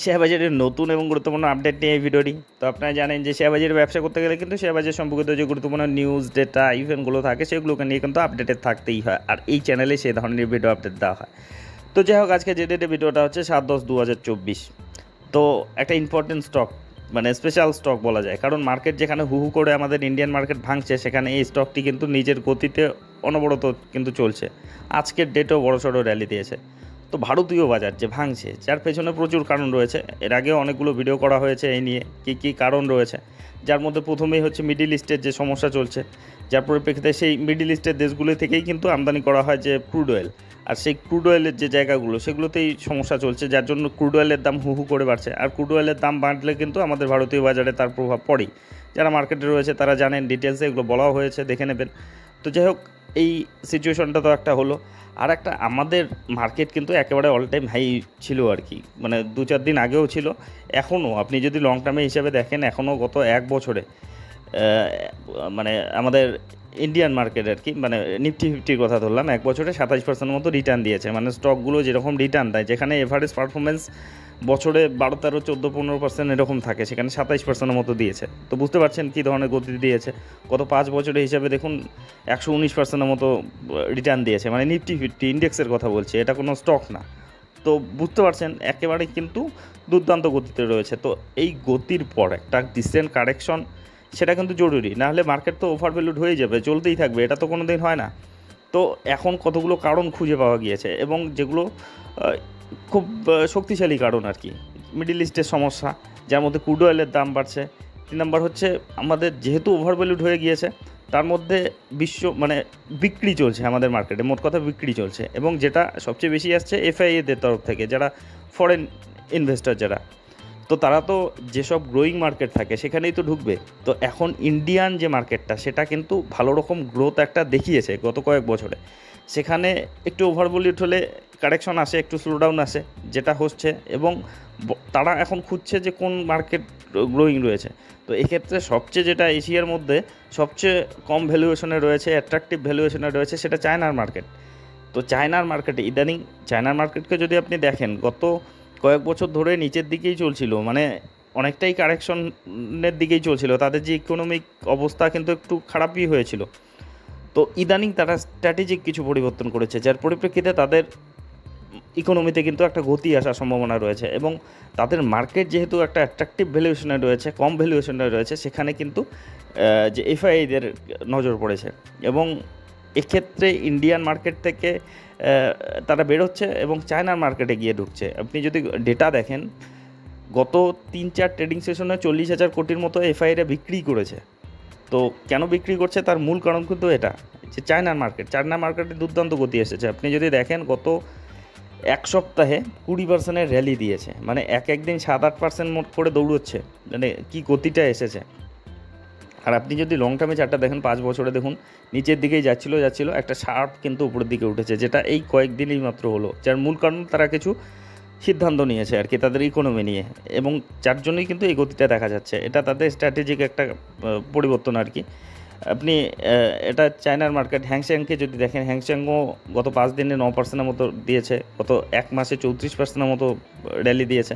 Share বাজারের নতুন এবং গুরুত্বপূর্ণ আপডেট নিয়ে এই ভিডিওটি। তো আপনারা জানেন যে শেয়ার বাজারে ব্যবসা করতে গেলে কিন্তু শেয়ার বাজার সম্পর্কিত যে গুরুত্বপূর্ণ নিউজ ডেটা ইভেন্টগুলো থাকে সেগুলোকে নিয়ে কিন্তু আপডেটেড থাকতেই হয়, আর এই চ্যানেলে সেই ধরনের ভিডিও আপডেট দেওয়া হয়। তো যাই হোক, আজকে যে ডেটে ভিডিওটা হচ্ছে 7/10/2024। তো একটা ইম্পর্টেন্ট স্টক, মানে স্পেশাল স্টক বলা যায়, কারণ মার্কেট যেখানে হু হু করে আমাদের ইন্ডিয়ান মার্কেট ভাঙছে, সেখানে এই স্টকটি কিন্তু নিজের গতিতে অনবরত কিন্তু চলছে। আজকের ডেটেও বড়সড় র্যালি দিয়েছে। তো ভারতীয় বাজার যে ভাঙছে, যার পেছনে প্রচুর কারণ রয়েছে। এর আগেও অনেকগুলো ভিডিও করা হয়েছে এই নিয়ে কী কী কারণ রয়েছে, যার মধ্যে প্রথমেই হচ্ছে মিডিল ইস্টের যে সমস্যা চলছে, যার পরিপ্রেক্ষিতে সেই মিডিল ইস্টের দেশগুলো থেকেই কিন্তু আমদানি করা হয় যে ক্রুড অয়েল, আর সেই ক্রুড অয়েলের যে জায়গাগুলো সেগুলোতেই সমস্যা চলছে, যার জন্য ক্রুড অয়েলের দাম হু হু করে বাড়ছে। আর ক্রুড অয়েলের দাম বাড়লে কিন্তু আমাদের ভারতীয় বাজারে তার প্রভাব পড়েই। যারা মার্কেটে রয়েছে তারা জানেন, ডিটেলসে এগুলো বলাও হয়েছে, দেখে নেবেন। তো যাই হোক, এই সিচুয়েশনটা তো একটা হলো। আর একটা, আমাদের মার্কেট কিন্তু একেবারে অল টাইম হাই ছিল আর কি, মানে 2-4 দিন আগেও ছিল, এখনও আপনি যদি লং টার্মে হিসাবে দেখেন, এখনও গত এক বছরে মানে আমাদের ইন্ডিয়ান মার্কেট আর কি, মানে নিফটি 50-র কথা ধরলাম, এক বছরে 27% মতো রিটার্ন দিয়েছে। মানে স্টকগুলো যেরকম রিটার্ন দেয়, যেখানে এভারেজ পারফরমেন্স বছরে 12-13-14-15% এরকম থাকে, সেখানে 27% মতো দিয়েছে। তো বুঝতে পারছেন কী ধরনের গতি দিয়েছে। গত 5 বছরে হিসাবে দেখুন 119% মতো রিটার্ন দিয়েছে, মানে নিফটি 50 ইন্ডেক্সের কথা বলছি, এটা কোনো স্টক না। তো বুঝতে পারছেন একেবারে কিন্তু দুর্দান্ত গতিতে রয়েছে। তো এই গতির পর একটা ডিসেন্ট কারেকশন, সেটা কিন্তু জরুরি, নাহলে মার্কেট তো ওভারভ্যালুড হয়ে যাবে, চলতেই থাকবে, এটা তো কোনো দিন হয় না। তো এখন কতগুলো কারণ খুঁজে পাওয়া গিয়েছে, এবং যেগুলো খুব শক্তিশালী কারণ আর কি। মিডিল ইস্টের সমস্যা, যার মধ্যে ক্রুড অয়েলের দাম বাড়ছে। 3 নম্বর হচ্ছে আমাদের যেহেতু ওভারভ্যালুড হয়ে গিয়েছে, তার মধ্যে মানে বিক্রি চলছে আমাদের মার্কেটে, মোট কথা বিক্রি চলছে, এবং যেটা সবচেয়ে বেশি আসছে এফআইএদের তরফ থেকে, যারা ফরেন ইনভেস্টর যারা। তো তারা তো যেসব গ্রোয়িং মার্কেট থাকে সেখানেই তো ঢুকবে। তো এখন ইন্ডিয়ান যে মার্কেটটা, সেটা কিন্তু ভালো রকম গ্রোথ একটা দেখিয়েছে গত কয়েক বছরে। সেখানে একটু ওভারভ্যালুড হলে কারেকশন আসে, একটু স্লোডাউন আসে, যেটা হচ্ছে, এবং তারা এখন খুঁজছে যে কোন মার্কেট গ্রোয়িং রয়েছে। তো এক্ষেত্রে সবচেয়ে যেটা এশিয়ার মধ্যে সবচেয়ে কম ভ্যালুয়েশনে রয়েছে, অ্যাট্রাকটিভ ভ্যালুয়েশনে রয়েছে, সেটা চায়নার মার্কেট। তো চায়নার মার্কেটে ইদানিং, চায়নার মার্কেটকে যদি আপনি দেখেন, গত কয়েক বছর ধরে নিচের দিকেই চলছিল, মানে অনেকটাই কারেকশনের দিকেই চলছিল, তাদের যে ইকোনমিক অবস্থা কিন্তু একটু খারাপই হয়েছিল। তো ইদানিং তারা স্ট্র্যাটেজিক কিছু পরিবর্তন করেছে, যার পরিপ্রেক্ষিতে তাদের ইকোনমিতে কিন্তু একটা গতি আসার সম্ভাবনা রয়েছে, এবং তাদের মার্কেট যেহেতু একটা অ্যাট্রাকটিভ ভ্যালুয়েশনে রয়েছে, কম ভ্যালুয়েশনে রয়েছে, সেখানে কিন্তু যে এফআইআইদের নজর পড়েছে, এবং এক্ষেত্রে ইন্ডিয়ান মার্কেট থেকে তারা বেরোচ্ছে এবং চায়নার মার্কেটে গিয়ে ঢুকছে। আপনি যদি ডেটা দেখেন, গত 3-4 ট্রেডিং সেশনে 40,000 কোটির মতো এফআইআইরা বিক্রি করেছে। তো কেন বিক্রি করছে, তার মূল কারণ কিন্তু এটা, যে চায়নার মার্কেটে দুর্দান্ত গতি এসেছে। আপনি যদি দেখেন, গত এক সপ্তাহে 20% র্যালি দিয়েছে, মানে একদিন 7-8% মোট করে দৌড়চ্ছে, মানে কি গতিটা এসেছে। আর আপনি যদি লং টার্মে চার্টটা দেখেন, 5 বছরে দেখুন, নিচের দিকেই যাচ্ছিল, একটা শার্প কিন্তু উপরের দিকে উঠেছে, যেটা এই কয়েকদিনই মাত্র হলো। যার মূল কারণ তারা কিছু সিদ্ধান্ত নিয়েছে আর কি তাদের ইকোনমি নিয়ে, এবং যার জন্যই কিন্তু এই গতিটা দেখা যাচ্ছে। এটা তাদের স্ট্র্যাটেজিক একটা পরিবর্তন আর কি। আপনি এটা চায়নার মার্কেট, হ্যাংসেংকে যদি দেখেন, হ্যাংসেংও গত 5 দিনে 9% মতো দিয়েছে, গত এক মাসে 34% মতো র্যালি দিয়েছে।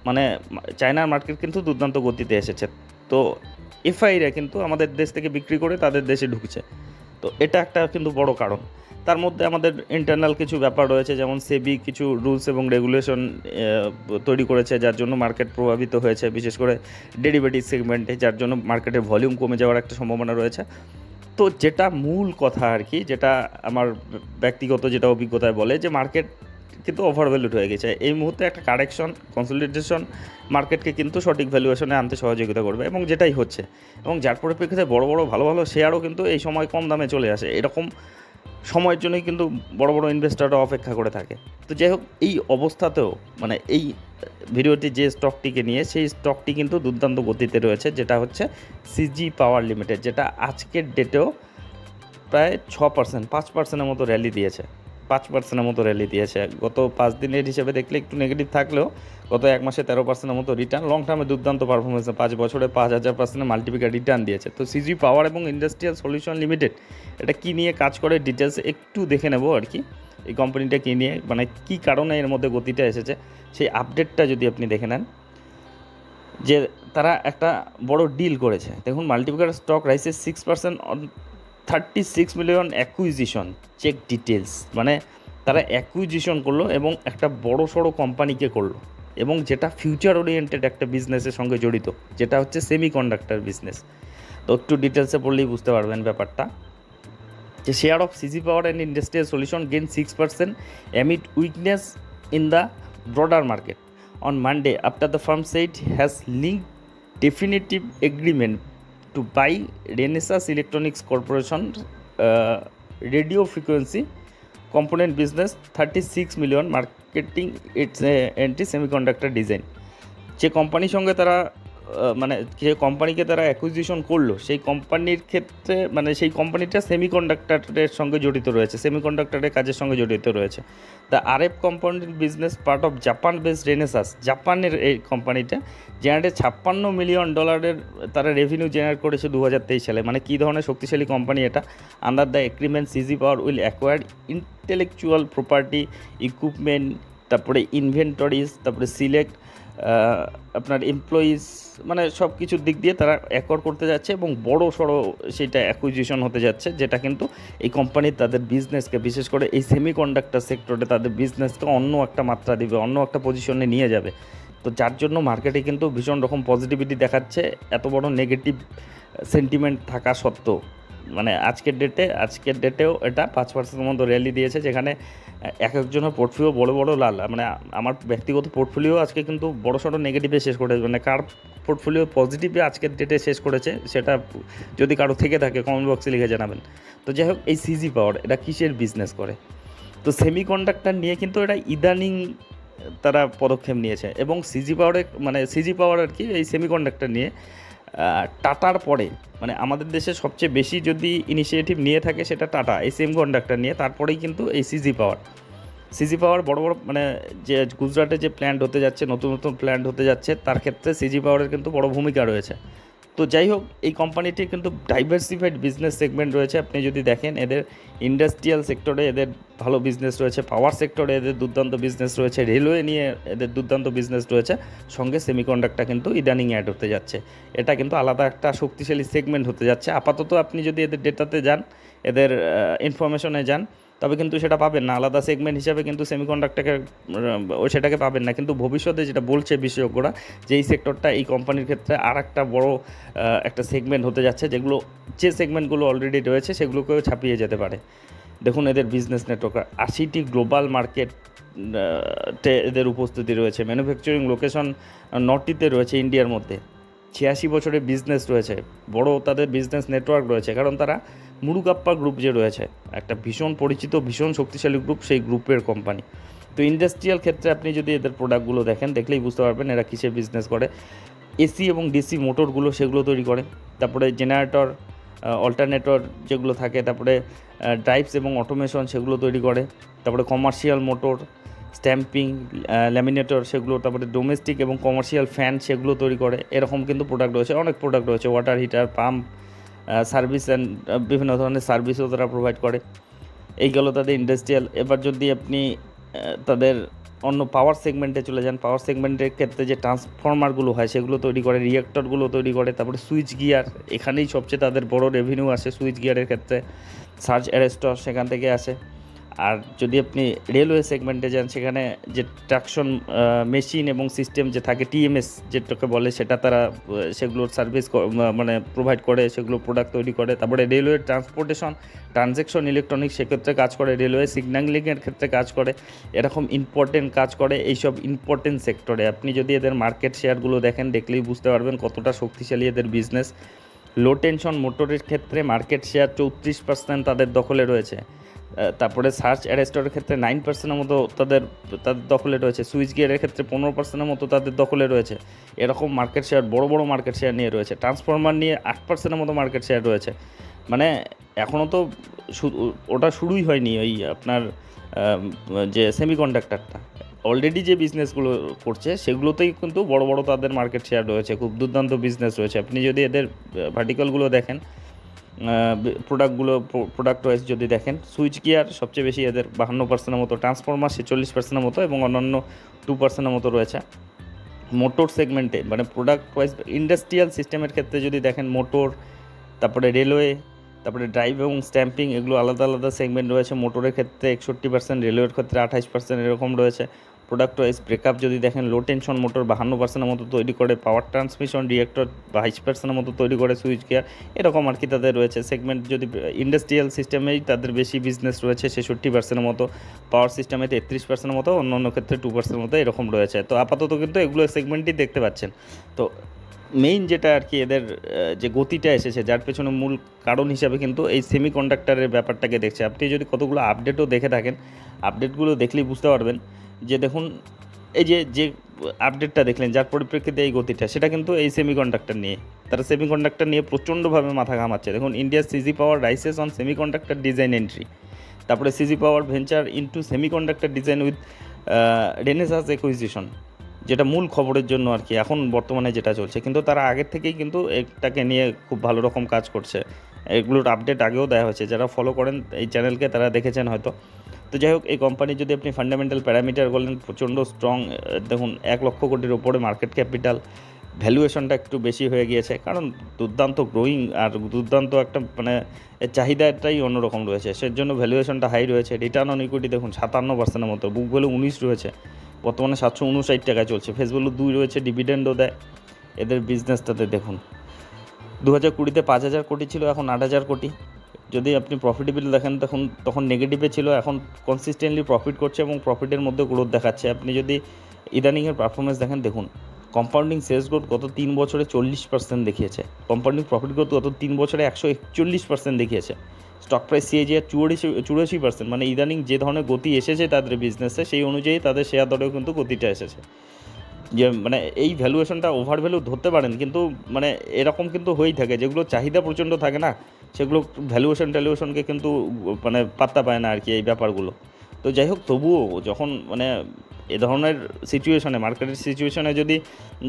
মানে চায়নার মার্কেট কিন্তু দুর্দান্ত গতিতে এসেছে। তো এফআইরা কিন্তু আমাদের দেশ থেকে বিক্রি করে তাদের দেশে ঢুকছে। তো এটা একটা কিন্তু বড় কারণ। তার মধ্যে আমাদের ইন্টারনাল কিছু ব্যাপার রয়েছে, যেমন সেবি কিছু রুলস এবং রেগুলেশন তৈরি করেছে, যার জন্য মার্কেট প্রভাবিত হয়েছে, বিশেষ করে ডেরিভেটিভ সেগমেন্টে, যার জন্য মার্কেটের ভলিউম কমে যাওয়ার একটা সম্ভাবনা রয়েছে। তো যেটা মূল কথা আর কি, যেটা আমার ব্যক্তিগত যেটা অভিজ্ঞতায় বলে, যে মার্কেট কিন্তু ওভারভ্যালুড হয়ে গেছে। এই মুহূর্তে একটা কারেকশন, কনসলিডেশন মার্কেটকে কিন্তু সঠিক ভ্যালুয়েশনে আনতে সহযোগিতা করবে, এবং যেটাই হচ্ছে, এবং যার পরিপ্রেক্ষিতে বড় বড় ভালো ভালো শেয়ারও কিন্তু এই সময় কম দামে চলে আসে। এরকম সময়ের জন্যই কিন্তু বড় বড় ইনভেস্টররা অপেক্ষা করে থাকে। তো যাই হোক, এই অবস্থাতেও মানে এই ভিডিওটি যে স্টকটিকে নিয়ে, সেই স্টকটি কিন্তু দুর্দান্ত গতিতে রয়েছে, যেটা হচ্ছে সিজি পাওয়ার লিমিটেড, যেটা আজকের ডেটেও প্রায় 6%, 5%-এর মতো র্যালি দিয়েছে। 5%-এর মতো র্যালি দিয়েছে। গত 5 দিনের হিসেবে দেখলে একটু নেগেটিভ থাকলেও গত এক মাসে 13%-এর মতো রিটার্ন, লং টার্মে দুর্দান্ত পারফরমেন্স, 5 বছরে 5,000% মাল্টিপ্লিকার রিটার্ন দিয়েছে। তো সিজি পাওয়ার এবং ইন্ডাস্ট্রিয়াল সলিউশন লিমিটেড, এটা কী নিয়ে কাজ করে ডিটেলস একটু দেখে নেব আর কি। এই কোম্পানিটাকে নিয়ে, মানে কী কারণে এর মধ্যে গতিটা এসেছে সেই আপডেটটা যদি আপনি দেখে নেন, যে তারা একটা বড় ডিল করেছে। দেখুন, multiplier stock rises 6% on 36 million acquisition, check details. মানে তারা অ্যাকুইজিশন করলো এবং একটা বড় সড়ো কোম্পানিকে করলো, এবং যেটা ফিউচার ওরিয়েন্টেড একটা বিজনেসের সঙ্গে জড়িত, যেটা হচ্ছে সেমিকন্ডাক্টর বিজনেস। তো একটু ডিটেলসে পড়লেই বুঝতে পারবেন ব্যাপারটা। যে share of CG power and industrial solution gain 6% amid weakness in the broader market on Monday after the firm said has linked definitive agreement to buy Renesas Electronics Corporation radio frequency component business 36 million marketing its anti-semiconductor design। যে কোম্পানির সঙ্গে তারা মানে যে কোম্পানিকে তারা acquisition করলো, সেই কোম্পানির ক্ষেত্রে মানে সেই কোম্পানিটা সেমিকন্ডাক্টরের সঙ্গে জড়িত রয়েছে, সেমিকন্ডাক্টরের কাজের সঙ্গে জড়িত রয়েছে। দ্য আরএফ কোম্পানির business part of Japan based Renaissance, জাপানের এই কোম্পানিটা জেনারেটে $56 মিলিয়ন তারা রেভিনিউ জেনারেট করেছে 2023 সালে। মানে কী ধরনের শক্তিশালী কোম্পানি এটা? Under the agreement CG power will acquire intellectual property, equipment, তারপরে ইনভেন্টরিজ, তারপরে সিলেক্ট আপনার এমপ্লয়িজ, মানে সব কিছুর দিক দিয়ে তারা অ্যাকোয়ার করতে যাচ্ছে এবং বড় সড়ো সেটা অ্যাকুইজিশন হতে যাচ্ছে, যেটা কিন্তু এই কোম্পানির তাদের বিজনেসকে, বিশেষ করে এই সেমিকন্ডাক্টর সেক্টরে তাদের বিজনেসকে অন্য একটা মাত্রা দিবে, অন্য একটা পজিশনে নিয়ে যাবে। তো যার জন্য মার্কেটে কিন্তু ভীষণ রকম পজিটিভিটি দেখাচ্ছে, এত বড় নেগেটিভ সেন্টিমেন্ট থাকা সত্ত্বেও। মানে আজকের ডেটেও এটা 5% মতো র্যালি দিয়েছে, যেখানে এক একজনের পোর্টফোলিও বড় বড় লাল। মানে আমার ব্যক্তিগত পোর্টফোলিও আজকে কিন্তু বড় সড়ো নেগেটিভে শেষ করেছে। মানে কার পোর্টফোলিও পজিটিভে আজকের ডেটে শেষ করেছে সেটা যদি কারো থেকে থাকে কমেন্ট বক্সে লিখে জানাবেন। তো যাই হোক, এই সিজি পাওয়ার এটা কিসের বিজনেস করে? তো সেমিকন্ডাক্টর নিয়ে কিন্তু এটা ইদানিং তারা পদক্ষেপ নিয়েছে, এবং সিজি পাওয়ার আর কি এই সেমিকন্ডাক্টর নিয়ে টাটার পরে, মানে আমাদের দেশে সবচেয়ে বেশি যদি ইনিশিয়েটিভ নিয়ে থাকে সেটা টাটা এই সেমিকন্ডাক্টর নিয়ে, তারপরেই কিন্তু এই সিজি পাওয়ার বড় মানে যে গুজরাটে যে প্ল্যান্ট হতে যাচ্ছে, নতুন নতুন প্ল্যান্ট হতে যাচ্ছে, তার ক্ষেত্রে সিজি পাওয়ারের কিন্তু বড় ভূমিকা রয়েছে। তো যাই হোক, এই কোম্পানিটির কিন্তু ডাইভার্সিফাইড বিজনেস সেগমেন্ট রয়েছে। আপনি যদি দেখেন, এদের ইন্ডাস্ট্রিয়াল সেক্টরে এদের ভালো বিজনেস রয়েছে, পাওয়ার সেক্টরে এদের দুর্দান্ত বিজনেস রয়েছে, রেলওয়ে নিয়ে এদের দুর্দান্ত বিজনেস রয়েছে, সঙ্গে সেমিকন্ডাক্টর কিন্তু ইদানিং অ্যাড হতে যাচ্ছে। এটা কিন্তু আলাদা একটা শক্তিশালী সেগমেন্ট হতে যাচ্ছে। আপাতত আপনি যদি এদের ডেটাতে যান, এদের ইনফরমেশনে যান, তবে কিন্তু সেটা পাবেন না। আলাদা সেগমেন্ট হিসাবে কিন্তু সেমিকন্ডাক্টরকে সেটাকে পাবেন না। কিন্তু ভবিষ্যতে যেটা বলছে বিশেষজ্ঞরা, যে এই সেক্টরটা এই কোম্পানির ক্ষেত্রে আর একটা বড় একটা সেগমেন্ট হতে যাচ্ছে, যে সেগমেন্টগুলো অলরেডি রয়েছে সেগুলোকেও ছাপিয়ে যেতে পারে। দেখুন, এদের বিজনেস নেটওয়ার্ক 80টি গ্লোবাল মার্কেটে এদের উপস্থিতি রয়েছে। ম্যানুফ্যাকচারিং লোকেশন 9টিতে রয়েছে ইন্ডিয়ার মধ্যে। 86 বছরের বিজনেস রয়েছে, বড় তাদের বিজনেস নেটওয়ার্ক রয়েছে, কারণ তারা মুরুগাপ্পা গ্রুপ যে রয়েছে, একটা ভীষণ পরিচিত, ভীষণ শক্তিশালী গ্রুপ, সেই গ্রুপের কোম্পানি। তো ইন্ডাস্ট্রিয়াল ক্ষেত্রে আপনি যদি এদের প্রোডাক্টগুলো দেখেন, দেখলেই বুঝতে পারবেন এরা কিসের বিজনেস করে। এসি এবং ডিসি মোটরগুলো সেগুলো তৈরি করে, তারপরে জেনারেটর, অল্টারনেটর যেগুলো থাকে, তারপরে ড্রাইভস এবং অটোমেশন সেগুলো তৈরি করে, তারপরে কমার্শিয়াল মোটর, স্ট্যাম্পিং, ল্যামিনেটর সেগুলো, তারপরে ডোমেস্টিক এবং কমার্শিয়াল ফ্যান সেগুলো তৈরি করে। এরকম কিন্তু প্রোডাক্ট রয়েছে, অনেক প্রোডাক্ট রয়েছে, water heater, pump, service and বিভিন্ন ধরনের সার্ভিসও তারা প্রোভাইড করে। এই গেল তাদের ইন্ডাস্ট্রিয়াল। এবার যদি আপনি তাদের অন্য পাওয়ার সেগমেন্টে চলে যান, পাওয়ার সেগমেন্টের ক্ষেত্রে যে ট্রান্সফর্মারগুলো হয় সেগুলো তৈরি করে, রিঅ্যাক্টরগুলো তৈরি করে, তারপরে সুইচ গিয়ার, এখানেই সবচেয়ে তাদের বড় রেভিনিউ আসে সুইচ গিয়ারের ক্ষেত্রে। সার্চ অ্যারেস্টর সেখান থেকে আসে। আর যদি আপনি রেলওয়ে সেগমেন্টে যান, সেখানে যে ট্রাকশন মেশিন এবং সিস্টেম যে থাকে, টিএমএস যেটাকে বলে, সেটা তারা সেগুলোর সার্ভিস মানে প্রোভাইড করে, সেগুলো প্রোডাক্ট তৈরি করে। তারপরে রেলওয়ে ট্রান্সপোর্টেশন, ট্রানজ্যাকশন ইলেকট্রনিক্স সেক্ষেত্রে কাজ করে, রেলওয়ে সিগন্যালিংয়ের ক্ষেত্রে কাজ করে, এরকম ইম্পর্টেন্ট কাজ করে এইসব ইম্পর্টেন্ট সেক্টরে। আপনি যদি এদের মার্কেট শেয়ারগুলো দেখেন, দেখলেই বুঝতে পারবেন কতটা শক্তিশালী এদের বিজনেস। লো টেনশন মোটরের ক্ষেত্রে মার্কেট শেয়ার 34% তাদের দখলে রয়েছে। তারপরে সার্চ অ্যারেস্টরের ক্ষেত্রে 9%-এর মতো তাদের দখলে রয়েছে। সুইচ গিয়ারের ক্ষেত্রে 15%-এর মতো তাদের দখলে রয়েছে। এরকম মার্কেট শেয়ার, বড় বড় মার্কেট শেয়ার নিয়ে রয়েছে। ট্রান্সফরমার নিয়ে 8%-এর মতো মার্কেট শেয়ার রয়েছে। মানে এখনও তো ওটা শুরুই হয়নি, ওই আপনার যে সেমিকন্ডাক্টরটা অলরেডি যে বিজনেসগুলো করছে সেগুলোতেই কিন্তু বড় বড় তাদের মার্কেট শেয়ার রয়েছে, খুব দুর্দান্ত বিজনেস রয়েছে। আপনি যদি এদের ভার্টিক্যালগুলো দেখেন, প্রোডাক্ট ওয়াইজ যদি দেখেন, সুইচ গিয়ার সবচেয়ে বেশি এদের 52% মতো, ট্রান্সফরমার 46% মতো এবং অন্যান্য 2% মতো রয়েছে। মোটর সেগমেন্টে মানে প্রোডাক্ট ওয়াইজ ইন্ডাস্ট্রিয়াল সিস্টেমের ক্ষেত্রে যদি দেখেন, মোটর, তারপরে রেলওয়ে, তারপরে ড্রাইভ এবং স্ট্যাম্পিং, এগুলো আলাদা আলাদা সেগমেন্ট রয়েছে। মোটরের ক্ষেত্রে 61%, রেলওয়ের ক্ষেত্রে 28% এরকম রয়েছে। প্রোডাক্ট ওয়াইজ ব্রেকআপ যদি দেখেন, লো টেনশন মোটর 52% মতো তৈরি করে, পাওয়ার ট্রান্সমিশন রিঅ্যাক্টর 22% মতো তৈরি করে, সুইচ গিয়ার এরকম আর কি তাদের রয়েছে সেগমেন্ট। যদি ইন্ডাস্ট্রিয়াল সিস্টেমেই তাদের বেশি বিজনেস রয়েছে 66% মতো, পাওয়ার সিস্টেমে 33% মতো, অন্য ক্ষেত্রে 2% মতো এরকম রয়েছে। তো আপাতত কিন্তু এগুলো সেগমেন্টই দেখতে পাচ্ছেন। তো মেইন যেটা আর কি এদের যে গতিটা এসেছে, যার পেছনে মূল কারণ হিসাবে কিন্তু এই সেমিকন্ডাক্টরের ব্যাপারটাকে দেখছে। আপনি যদি কতগুলো আপডেটও দেখে থাকেন, আপডেটগুলো দেখলেই বুঝতে পারবেন যে দেখুন এই যে আপডেটটা দেখলেন যার পরিপ্রেক্ষিতে এই গতিটা, সেটা কিন্তু এই সেমিকন্ডাক্টর নিয়ে। তারা সেমিকন্ডাক্টর নিয়ে প্রচণ্ডভাবে মাথা ঘামাচ্ছে। দেখুন, ইন্ডিয়ার CG power rises on semiconductor design entry, তারপরে CG power venture into semiconductor design with Renesas acquisition, যেটা মূল খবরের জন্য আর কি এখন বর্তমানে যেটা চলছে। কিন্তু তারা আগের থেকেই কিন্তু এটাকে নিয়ে খুব ভালো রকম কাজ করছে। এগুলোর আপডেট আগেও দেওয়া হয়েছে, যারা ফলো করেন এই চ্যানেলকে তারা দেখেছেন হয়তো। তো যাই হোক, এই কোম্পানি যদি আপনি ফান্ডামেন্টাল প্যারামিটার বলেন, প্রচণ্ড স্ট্রং। দেখুন, 1 লক্ষ কোটির ওপরে মার্কেট ক্যাপিটাল, ভ্যালুয়েশনটা একটু বেশি হয়ে গিয়েছে, কারণ দুর্দান্ত গ্রোয়িং আর দুর্দান্ত একটা মানে চাহিদাটাই অন্যরকম রয়েছে, সেজন্য ভ্যালুয়েশনটা হাই রয়েছে। রিটার্ন অন ইকুইটি দেখুন 57% মতো, বুক ভ্যালু 19 রয়েছে, বর্তমানে 759 টাকায় চলছে, ফেস ভ্যালু 2 রয়েছে, ডিভিডেন্ডও দেয়। এদের বিজনেসটাতে দেখুন 2020-তে 5,000 কোটি ছিল, এখন 8,000 কোটি। যদি আপনি প্রফিটেবিল দেখেন তখন নেগেটিভে ছিল, এখন কনসিস্টেন্টলি প্রফিট করছে এবং প্রফিটের মধ্যে গ্রোথ দেখাচ্ছে। আপনি যদি ইদানিংয়ের পারফরমেন্স দেখুন, কম্পাউন্ডিং সেলস গ্রোথ গত 3 বছরে 40% দেখিয়েছে, কম্পাউন্ডিং প্রফিট গ্রোথ গত 3 বছরে 141% দেখিয়েছে, স্টক প্রাইস CAGR 84%। মানে ইদানিং যে ধরনের গতি এসেছে তাদের বিজনেসে, সেই অনুযায়ী তাদের শেয়ার দরেও কিন্তু গতিটা এসেছে। যে মানে এই ভ্যালুয়েশনটা ওভার ভ্যালু ধরতে পারেন, কিন্তু মানে এরকম কিন্তু হয়েই থাকে, যেগুলো চাহিদা প্রচণ্ড থাকে না, সেগুলো ভ্যালুয়েশনকে কিন্তু মানে পাত্তা পায় না আর কি এই ব্যাপারগুলো। তো যাই হোক, তবুও যখন মানে এ ধরনের সিচুয়েশনে, মার্কেটের সিচুয়েশনে যদি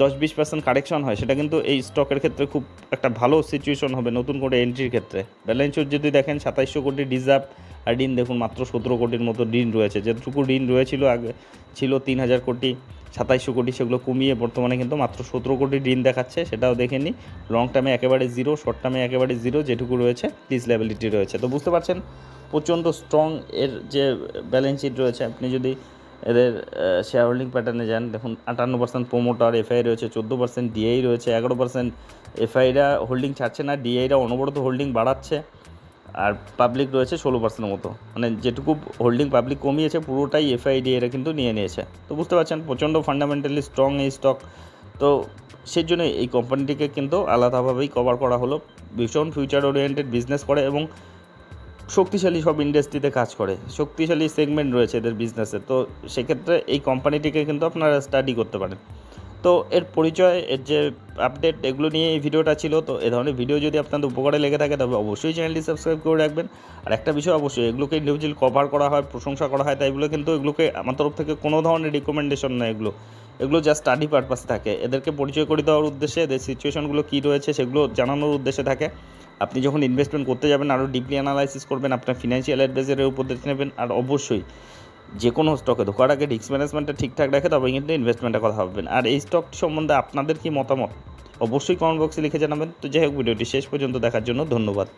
10-20% কারেকশন হয়, সেটা কিন্তু এই স্টকের ক্ষেত্রে খুব একটা ভালো সিচুয়েশন হবে নতুন করে এন্ট্রির ক্ষেত্রে। ব্যালেন্স শিট যদি দেখেন, 2700 কোটি রিজার্ভ, আর ঋণ দেখুন মাত্র 17 কোটির মতো ঋণ রয়েছে। যেটুকু ঋণ রয়েছিল আগে ছিল 3,000 কোটি, 2700 কোটি, সেগুলো কমিয়ে বর্তমানে কিন্তু মাত্র 17 কোটি ঋণ দেখাচ্ছে। সেটাও দেখে নিই, লং টার্মে একেবারে জিরো, শর্ট টার্মে একেবারে জিরো, যেটুকু রয়েছে লিজ লায়াবিলিটি রয়েছে। তো বুঝতে পারছেন প্রচণ্ড স্ট্রং এর যে ব্যালেন্স শিট রয়েছে। আপনি যদি এদের শেয়ার হোল্ডিং প্যাটার্নে যান, দেখুন 58% প্রোমোটার, এফআই রয়েছে 14%, ডিআই রয়েছে 11%। এফআইরা হোল্ডিং ছাড়ছে না, ডিআইরা অনবরত হোল্ডিং বাড়াচ্ছে, আর পাবলিক রয়েছে 16% মতো। মানে যেটুকু হোল্ডিং পাবলিক কমিয়েছে পুরোটাই এফআইডি এরা কিন্তু নিয়ে নিয়েছে। তো বুঝতে পারছেন প্রচণ্ড ফান্ডামেন্টালি স্ট্রং এই স্টক। তো সেই জন্য এই কোম্পানিটিকে কিন্তু আলাদাভাবেই কভার করা হলো। ভীষণ ফিউচার ওরিয়েন্টেড বিজনেস করে এবং শক্তিশালী সব ইন্ডাস্ট্রিতে কাজ করে, শক্তিশালী সেগমেন্ট রয়েছে এদের বিজনেসে। তো সেক্ষেত্রে এই কোম্পানিটিকে কিন্তু আপনারা স্টাডি করতে পারেন। তো এর পরিচয়, এর যে আপডেট, এগুলো নিয়ে এই ভিডিওটা ছিল। তো এ ধরনের ভিডিও যদি আপনাদের উপকারে লেগে থাকে তবে অবশ্যই চ্যানেলটি সাবস্ক্রাইব করে রাখবেন। আর একটা বিষয় অবশ্যই, এগুলোকে ইন্ডিভিজুয়াল কভার করা হয়, প্রশংসা করা হয়, তাই এগুলো কিন্তু এগুলোকে আমার তরফ থেকে কোনো ধরনের রিকমেন্ডেশন নয়। এগুলো জাস্ট স্টাডি পারপাস থাকে, এদেরকে পরিচয় করে দেওয়ার উদ্দেশ্যে, এদের সিচুয়েশনগুলো কী রয়েছে সেগুলো জানানোর উদ্দেশ্যে থাকে। আপনি যখন ইনভেস্টমেন্ট করতে যাবেন আরও ডিপলি অ্যানালাইসিস করবেন, আপনার ফিনান্সিয়াল অ্যাডভাইজারের উপর দেখে নেবেন। আর অবশ্যই যে কোনো স্টকে ঢোকার আগে রিস্ক ম্যানেজমেন্টটা ঠিকঠাক রাখে তবে কিন্তু ইনভেস্টমেন্টের কথা ভাববেন। আর এই স্টকটি সম্বন্ধে আপনাদের কি মতামত অবশ্যই কমেন্ট বক্সে লিখে জানাবেন। তো যাই হোক, ভিডিওটি শেষ পর্যন্ত দেখার জন্য ধন্যবাদ।